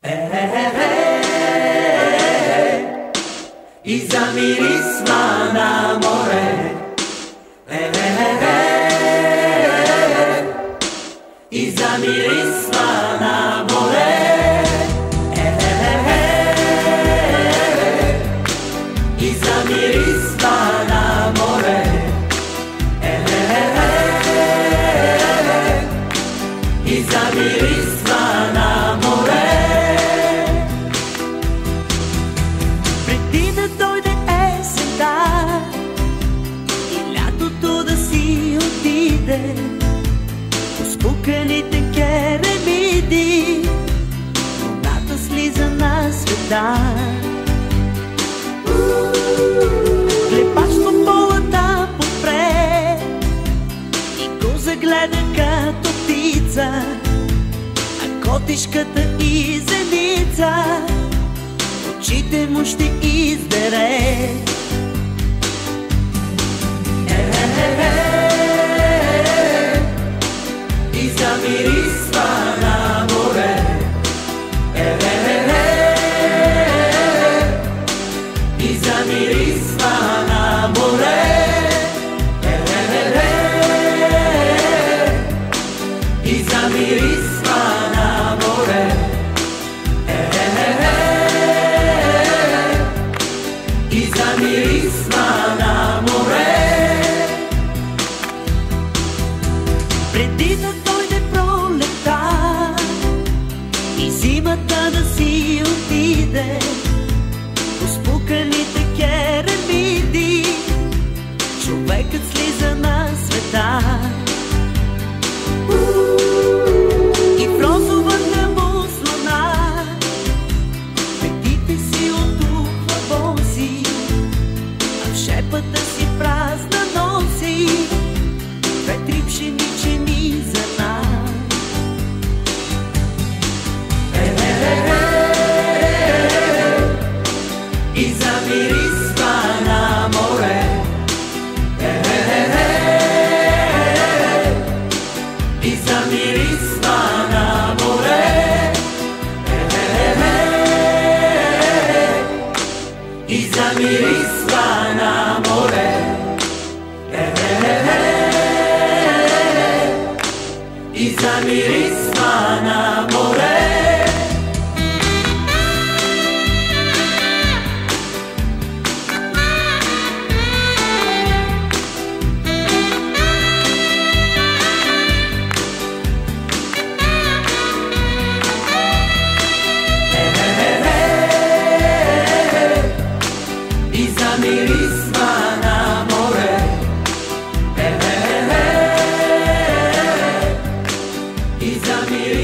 I zamirisma na more. I zamirisma na more. I zamirisma na more. I zamirisma na more. Преди да дойде есента и лятото да си отиде, по спуканите керемиди луната слиза на света. Клепач по полата попре и го загледа като птица, а котишката и зеница очите му ще издере. И замирисва на море. И замирисва на море. И замирисва на море. И замирисва на море. Преди да дойде пролета и зимата да си отиде, по спуканите керемиди човекът слиза на света. И в розовата му слона петите си отухва боси, а в шепата си празна носи две-три пшеничени зърна. И замирисва на море. И замирисва на море. И замирисва на море. И замирисва на море. И замирисва на море. И замирисва